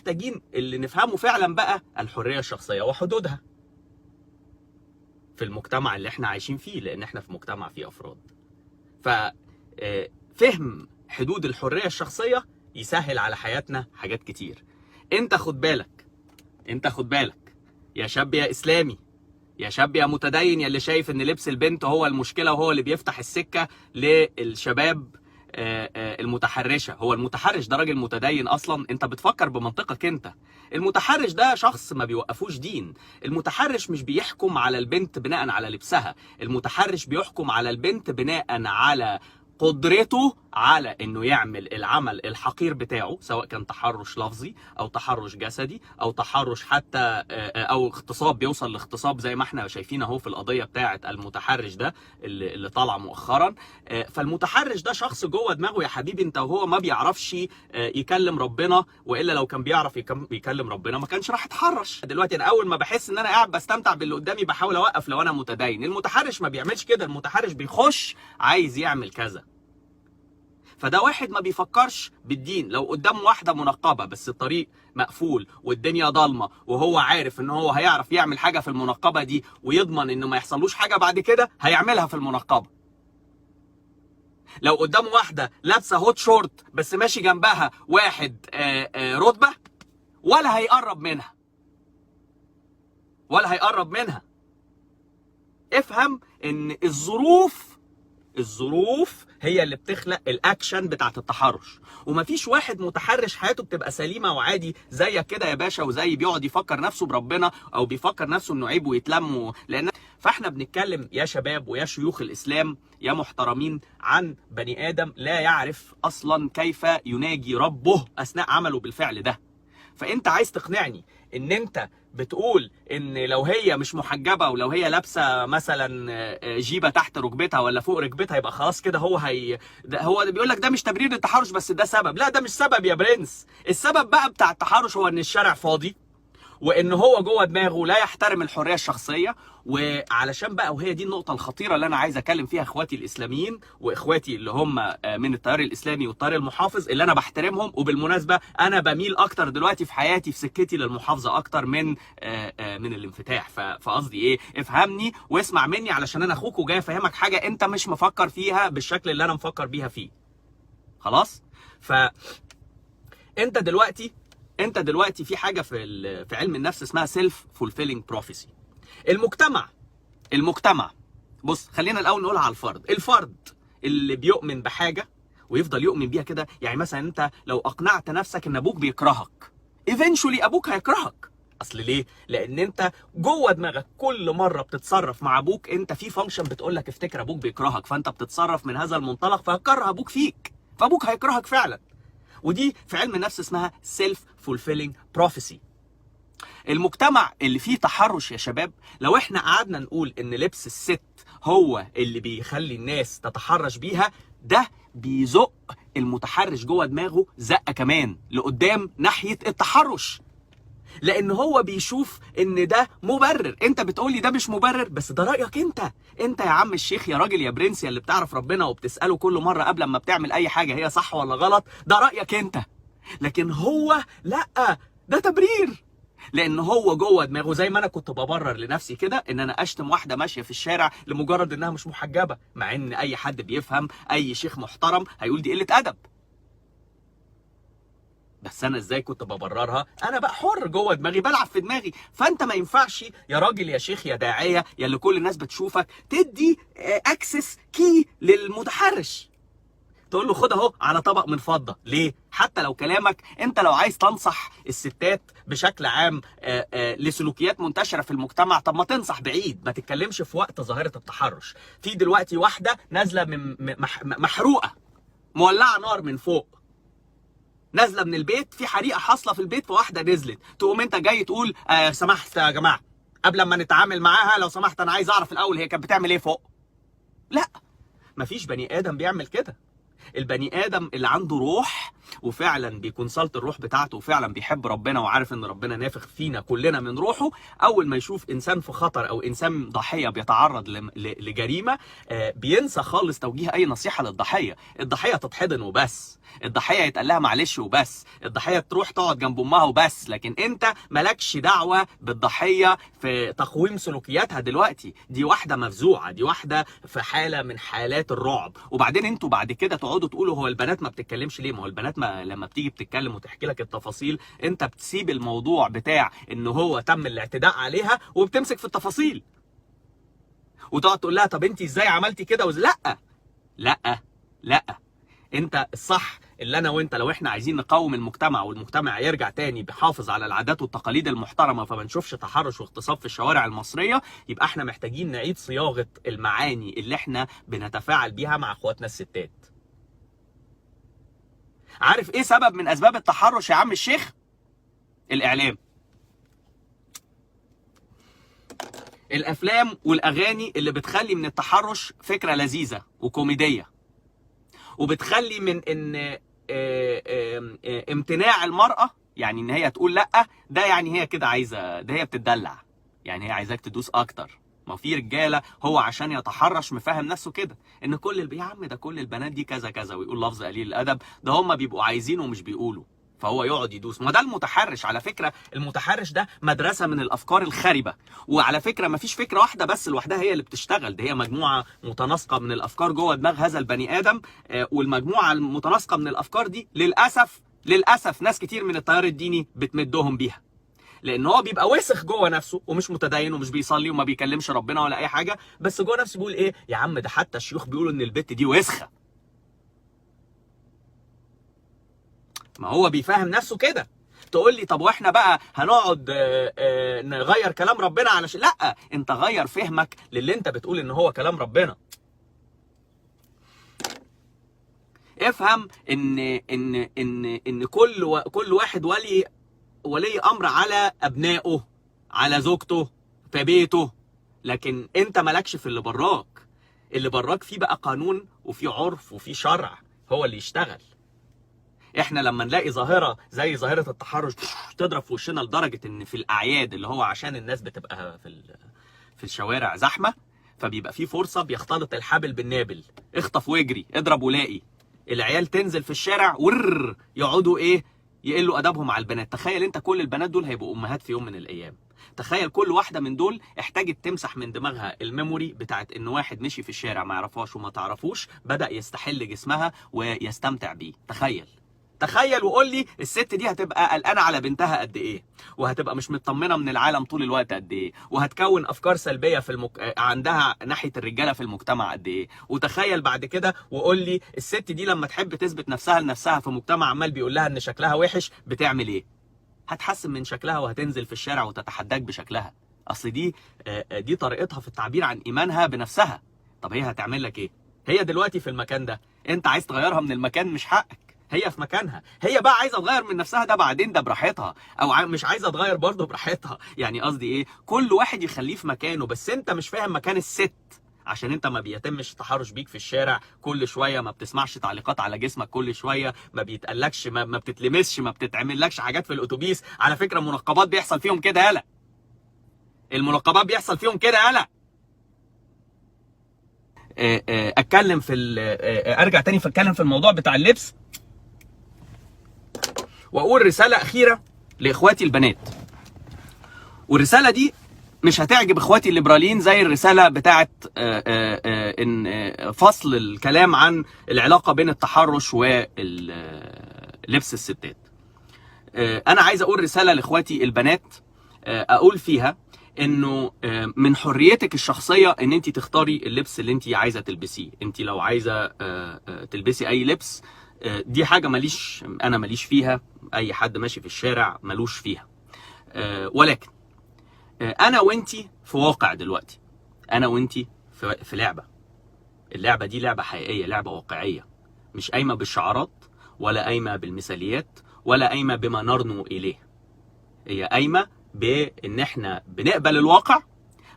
محتاجين اللي نفهمه فعلا بقى الحرية الشخصية وحدودها في المجتمع اللي احنا عايشين فيه، لان احنا في مجتمع فيه افراد. ففهم حدود الحرية الشخصية يسهل على حياتنا حاجات كتير. انت خد بالك يا شاب يا اسلامي، يا شاب يا متدين، يا اللي شايف ان لبس البنت هو المشكلة وهو اللي بيفتح السكة للشباب المتحرشة. هو المتحرش ده راجل متدين اصلا؟ انت بتفكر بمنطقك انت. المتحرش ده شخص ما بيوقفوش دين. المتحرش مش بيحكم على البنت بناء على لبسها، المتحرش بيحكم على البنت بناء على قدرته على انه يعمل العمل الحقير بتاعه، سواء كان تحرش لفظي او تحرش جسدي او تحرش حتى او اغتصاب، بيوصل لاغتصاب زي ما احنا شايفين اهو في القضيه بتاعه المتحرش ده اللي طالعه مؤخرا. فالمتحرش ده شخص جوه دماغه يا حبيبي انت وهو ما بيعرفش يكلم ربنا، والا لو كان بيعرف يكلم ربنا ما كانش راح يتحرش. دلوقتي انا اول ما بحس ان انا قاعد بستمتع باللي قدامي بحاول اوقف لو انا متدين. المتحرش ما بيعملش كده، المتحرش بيخش عايز يعمل كذا. فده واحد ما بيفكرش بالدين. لو قدامه واحدة منقبة بس الطريق مقفول والدنيا ضلمة وهو عارف ان هو هيعرف يعمل حاجة في المنقبة دي ويضمن انه ما يحصلوش حاجة بعد كده، هيعملها في المنقبة. لو قدامه واحدة لابسة هوت شورت بس ماشي جنبها واحد رتبة، ولا هيقرب منها. افهم ان الظروف هي اللي بتخلق الاكشن بتاعت التحرش، ومفيش واحد متحرش حياته بتبقى سليمه وعادي زيك كده يا باشا وزي بيقعد يفكر نفسه بربنا او بيفكر نفسه انه عيب ويتلم. فاحنا بنتكلم يا شباب ويا شيوخ الاسلام يا محترمين عن بني ادم لا يعرف اصلا كيف يناجي ربه اثناء عمله بالفعل ده. فانت عايز تقنعني ان انت بتقول ان لو هي مش محجبه ولو هي لابسه مثلا جيبه تحت ركبتها ولا فوق ركبتها يبقى خلاص كده هو بيقول لك ده مش تبرير للتحرش بس ده سبب. لا، ده مش سبب يا برنس. السبب بقى بتاع التحرش هو ان الشارع فاضي وان هو جوه دماغه لا يحترم الحريه الشخصيه. وعلشان بقى، وهي دي النقطه الخطيره اللي انا عايز اتكلم فيها اخواتي الاسلاميين واخواتي اللي هم من التيار الاسلامي والتيار المحافظ اللي انا بحترمهم، وبالمناسبه انا بميل اكتر دلوقتي في حياتي في سكتي للمحافظه اكتر من الانفتاح. فقصدي ايه؟ افهمني واسمع مني علشان انا اخوك وجاي افهمك حاجه انت مش مفكر فيها بالشكل اللي انا مفكر بيها فيه. خلاص؟ انت دلوقتي في حاجه في علم النفس اسمها سيلف فولفيلينج بروفيسي. المجتمع بص، خلينا الاول نقولها على الفرد اللي بيؤمن بحاجه ويفضل يؤمن بيها كده. يعني مثلا انت لو اقنعت نفسك ان ابوك بيكرهك، ايفينشولي ابوك هيكرهك. اصل ليه؟ لان انت جوه دماغك كل مره بتتصرف مع ابوك انت في فانكشن بتقول لك افتكر ابوك بيكرهك، فانت بتتصرف من هذا المنطلق فهتكره ابوك فيك، فابوك هيكرهك فعلا. ودي في علم النفس اسمها سيلف فولفيلينج بروفيسي. المجتمع اللي فيه تحرش يا شباب، لو احنا قعدنا نقول ان لبس الست هو اللي بيخلي الناس تتحرش بيها، ده بيزق المتحرش جوه دماغه زقه كمان لقدام ناحيه التحرش، لان هو بيشوف ان ده مبرر. انت بتقولي ده مش مبرر بس ده رايك انت يا عم الشيخ يا راجل يا برنس يا اللي بتعرف ربنا وبتساله كل مره قبل ما بتعمل اي حاجه هي صح ولا غلط، ده رايك انت. لكن هو لا، ده تبرير، لان هو جوه دماغه زي ما انا كنت ببرر لنفسي كده ان انا اشتم واحده ماشيه في الشارع لمجرد انها مش محجبه، مع ان اي حد بيفهم اي شيخ محترم هيقول دي قله ادب. بس انا ازاي كنت ببررها؟ انا بقى حر جوه دماغي، بلعب في دماغي. فانت ما ينفعش يا راجل يا شيخ يا داعيه يا اللي كل الناس بتشوفك تدي اكسس كي للمتحرش، تقول له خد اهو على طبق من فضه. ليه؟ حتى لو كلامك انت لو عايز تنصح الستات بشكل عام لسلوكيات منتشره في المجتمع، طب ما تنصح بعيد، ما تتكلمش في وقت ظاهره التحرش. في دلوقتي واحده نازله محروقه مولعه نار من فوق، نازله من البيت، في حريقه حاصله في البيت فواحده نزلت، تقوم انت جاي تقول سمحت يا جماعه قبل ما نتعامل معاها لو سمحت انا عايز اعرف الاول هي كانت بتعمل ايه فوق. لا، مفيش بني ادم بيعمل كده. البني ادم اللي عنده روح وفعلا بيكونسلت الروح بتاعته وفعلا بيحب ربنا وعارف ان ربنا نافخ فينا كلنا من روحه، اول ما يشوف انسان في خطر او انسان ضحيه بيتعرض لجريمه بينسى خالص توجيه اي نصيحه للضحيه. الضحيه تتحضن وبس، الضحيه يتقال لها معلش وبس، الضحيه تروح تقعد جنب امها وبس، لكن انت مالكش دعوه بالضحيه في تقويم سلوكياتها دلوقتي. دي واحده مفزوعه، دي واحده في حاله من حالات الرعب. وبعدين انتوا بعد كده تقعدوا تقولوا هو البنات ما بتتكلمش ليه؟ ما هو البنات لما بتيجي بتتكلم وتحكي لك التفاصيل انت بتسيب الموضوع بتاع ان هو تم الاعتداء عليها وبتمسك في التفاصيل وتقعد تقول لها طب انت ازاي عملتي كده لا لا لا، انت الصح اللي انا وانت لو احنا عايزين نقاوم المجتمع والمجتمع يرجع تاني بيحافظ على العادات والتقاليد المحترمه فما نشوفش تحرش واغتصاب في الشوارع المصريه، يبقى احنا محتاجين نعيد صياغه المعاني اللي احنا بنتفاعل بيها مع اخواتنا الستات. عارف ايه سبب من اسباب التحرش يا عم الشيخ؟ الاعلام. الافلام والاغاني اللي بتخلي من التحرش فكره لذيذه وكوميديه، وبتخلي من ان امتناع المرأة يعني ان هي تقول لا، ده يعني هي كده عايزة، ده هي بتدلع، يعني هي عايزاك تدوس اكتر. ما في رجاله هو عشان يتحرش مفهم نفسه كده ان كل يا عم ده كل البنات دي كذا كذا، ويقول لفظ قليل الادب، ده هم بيبقوا عايزينه ومش بيقولوا، فهو يقعد يدوس. ما ده المتحرش. على فكره المتحرش ده مدرسه من الافكار الخاربه، وعلى فكره ما فيش فكره واحده بس لوحدها هي اللي بتشتغل، ده هي مجموعه متناسقه من الافكار جوه دماغ هذا البني ادم. والمجموعه المتناسقه من الافكار دي للاسف ناس كتير من التيار الديني بتمدهم بيها، لان هو بيبقى وسخ جوه نفسه ومش متدين ومش بيصلي وما بيكلمش ربنا ولا اي حاجه، بس جوه نفسه بيقول ايه يا عم ده حتى الشيوخ بيقولوا ان البت دي وسخه. ما هو بيفهم نفسه كده. تقول لي طب واحنا بقى هنقعد نغير كلام ربنا علشان لا، انت غير فهمك للي انت بتقول ان هو كلام ربنا. افهم ان كل واحد ولي امر على ابنائه، على زوجته، في بيته، لكن انت مالكش في اللي براك. اللي براك فيه بقى قانون وفي عرف وفي شرع هو اللي يشتغل. احنا لما نلاقي ظاهره زي ظاهره التحرش تضرب في وشنا لدرجه ان في الاعياد اللي هو عشان الناس بتبقى في الشوارع زحمه، فبيبقى في فرصه بيختلط الحبل بالنابل، اخطف واجري، اضرب ولاقي، العيال تنزل في الشارع يقعدوا ايه يقلوا ادبهم على البنات. تخيل انت كل البنات دول هيبقوا امهات في يوم من الايام، تخيل كل واحده من دول احتاجت تمسح من دماغها الميموري بتاعت ان واحد مشي في الشارع ما يعرفهاش وما تعرفوش بدا يستحل جسمها ويستمتع بيه. تخيل وقول لي الست دي هتبقى قلقانه على بنتها قد ايه، وهتبقى مش مطمنه من العالم طول الوقت قد ايه، وهتكون افكار سلبيه عندها ناحيه الرجاله في المجتمع قد ايه. وتخيل بعد كده وقول لي الست دي لما تحب تثبت نفسها لنفسها في مجتمع عمال بيقول لها ان شكلها وحش بتعمل ايه؟ هتحسن من شكلها وهتنزل في الشارع وتتحداك بشكلها. اصل دي طريقتها في التعبير عن ايمانها بنفسها. طب هي هتعمل لك ايه؟ هي دلوقتي في المكان ده، انت عايز تغيرها من المكان مش حقك، هي في مكانها. هي بقى عايزه تغير من نفسها ده بعدين، ده براحتها، او مش عايزه تغير برضه براحتها. يعني قصدي ايه، كل واحد يخليه في مكانه، بس انت مش فاهم مكان الست عشان انت ما بيتمش التحرش بيك في الشارع كل شويه، ما بتسمعش تعليقات على جسمك كل شويه، ما بيتقالكش، ما بتتلمسش، ما بتتعملكش حاجات في الاتوبيس. على فكره المنقبات بيحصل فيهم كده يالا، المنقبات بيحصل فيهم كده يالا. اتكلم في ارجع تاني اتكلم في الموضوع بتاع اللبس، واقول رساله اخيره لاخواتي البنات. والرساله دي مش هتعجب اخواتي الليبراليين زي الرساله بتاعت ان فصل الكلام عن العلاقه بين التحرش ولبس الستات. انا عايز اقول رساله لاخواتي البنات، اقول فيها انه من حريتك الشخصيه ان انت تختاري اللبس اللي انت عايزه تلبسيه. انت لو عايزه تلبسي اي لبس دي حاجه انا ماليش فيها، اي حد ماشي في الشارع ملوش فيها. ولكن انا وانتي في واقع دلوقتي، انا وانتي في لعبه. اللعبه دي لعبه حقيقيه، لعبه واقعيه، مش قايمه بالشعارات ولا قايمه بالمثاليات ولا قايمه بما نرنو اليه. هي قايمه بان احنا بنقبل الواقع،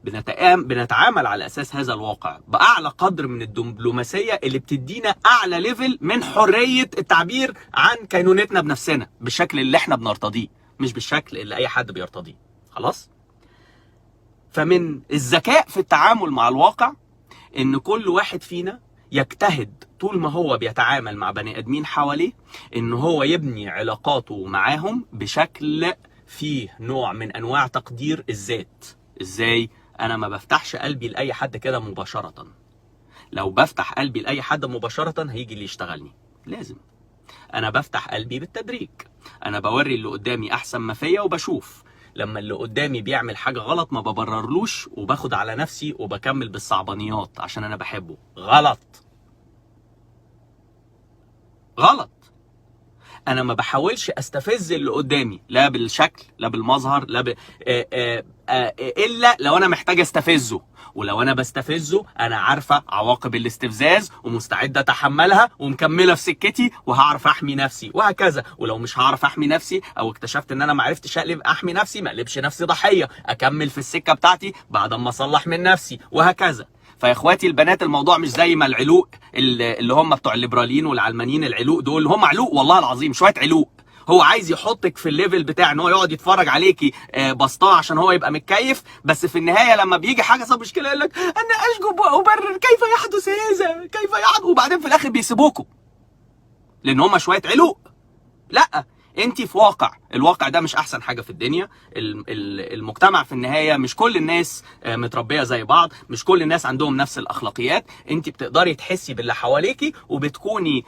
بنتعامل على اساس هذا الواقع باعلى قدر من الدبلوماسيه اللي بتدينا اعلى ليفل من حريه التعبير عن كينونتنا بنفسنا بالشكل اللي احنا بنرتضيه، مش بالشكل اللي اي حد بيرتضيه. خلاص؟ فمن الذكاء في التعامل مع الواقع ان كل واحد فينا يجتهد طول ما هو بيتعامل مع بني ادمين حواليه ان هو يبني علاقاته معاهم بشكل فيه نوع من انواع تقدير الذات. ازاي؟ انا ما بفتحش قلبي لاي حد كده مباشرة. لو بفتح قلبي لاي حد مباشرة هيجي اللي يشتغلني. لازم انا بفتح قلبي بالتدريج. انا بوري اللي قدامي احسن ما فيا، وبشوف لما اللي قدامي بيعمل حاجة غلط ما ببررلوش وباخد على نفسي وبكمل بالصعبانيات عشان انا بحبه. غلط. غلط. انا ما بحاولش استفز اللي قدامي لا بالشكل لا بالمظهر لا الا لو انا محتاج استفزه. ولو انا بستفزه انا عارفه عواقب الاستفزاز ومستعده اتحملها ومكمله في سكتي وهعرف احمي نفسي وهكذا. ولو مش هعرف احمي نفسي او اكتشفت ان انا ما عرفتش احمي نفسي، ما اقلبش نفسي ضحيه، اكمل في السكه بتاعتي بعد ما اصلح من نفسي وهكذا. فيا اخواتي البنات، الموضوع مش زي ما العلوق اللي هم بتوع الليبراليين والعلمانيين، العلوق دول هم علوق والله العظيم، شويه علوق. هو عايز يحطك في الليفل بتاع ان هو يقعد يتفرج عليكي بسطاه عشان هو يبقى متكيف، بس في النهايه لما بيجي حاجه صعبه مشكله يقول لك انا اشجب وابرر كيف يحدث هذا كيف يحدث، وبعدين في الاخر بيسيبوكوا لان هم شويه علوق. لا، انت في واقع، الواقع ده مش احسن حاجه في الدنيا. المجتمع في النهايه مش كل الناس متربيه زي بعض، مش كل الناس عندهم نفس الاخلاقيات. انت بتقدري تحسي باللي حواليكي وبتكوني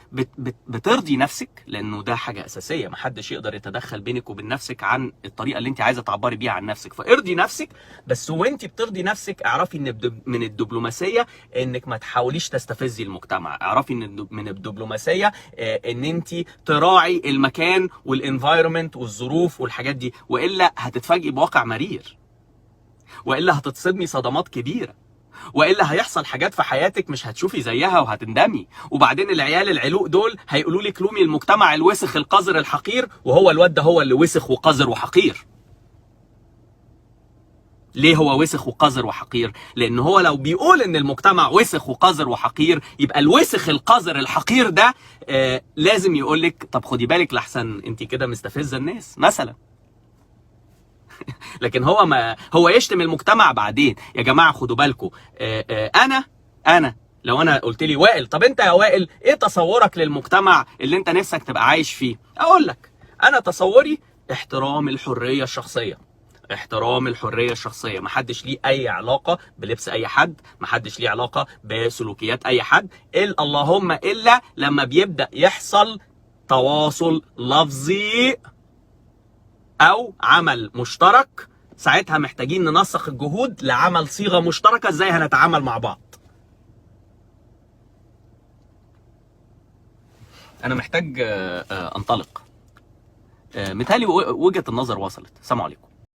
بترضي نفسك، لانه ده حاجه اساسيه. محدش يقدر يتدخل بينك وبين نفسك عن الطريقه اللي انت عايزه تعبري بيها عن نفسك، فارضي نفسك. بس وانت بترضي نفسك اعرفي ان من الدبلوماسيه انك ما تحاوليش تستفزي المجتمع. اعرفي ان من الدبلوماسيه ان انت تراعي المكان والانفايرمنت والظروف والحاجات دي، والا هتتفاجئي بواقع مرير، والا هتتصدمي صدمات كبيره، والا هيحصل حاجات في حياتك مش هتشوفي زيها وهتندمي. وبعدين العيال العلوق دول هيقولوا لك لومي المجتمع الوسخ القذر الحقير، وهو الواد ده هو اللي وسخ وقذر وحقير. ليه هو وسخ وقذر وحقير؟ لان هو لو بيقول ان المجتمع وسخ وقذر وحقير، يبقى الوسخ القذر الحقير ده لازم يقول لك طب خدي بالك لحسن انت كده مستفزه الناس مثلا. لكن هو يشتم المجتمع بعدين. يا جماعه خدوا بالكم، انا لو انا قلت لي وائل، طب انت يا وائل ايه تصورك للمجتمع اللي انت نفسك تبقى عايش فيه؟ اقول لك انا تصوري احترام الحريه الشخصيه. احترام الحريه الشخصيه، محدش ليه اي علاقه بلبس اي حد، محدش ليه علاقه بسلوكيات اي حد، اللهم الا لما بيبدا يحصل تواصل لفظي او عمل مشترك. ساعتها محتاجين ننسق الجهود لعمل صيغه مشتركه ازاي هنتعامل مع بعض. انا محتاج انطلق. متهيألي وجهه النظر وصلت. السلام عليكم.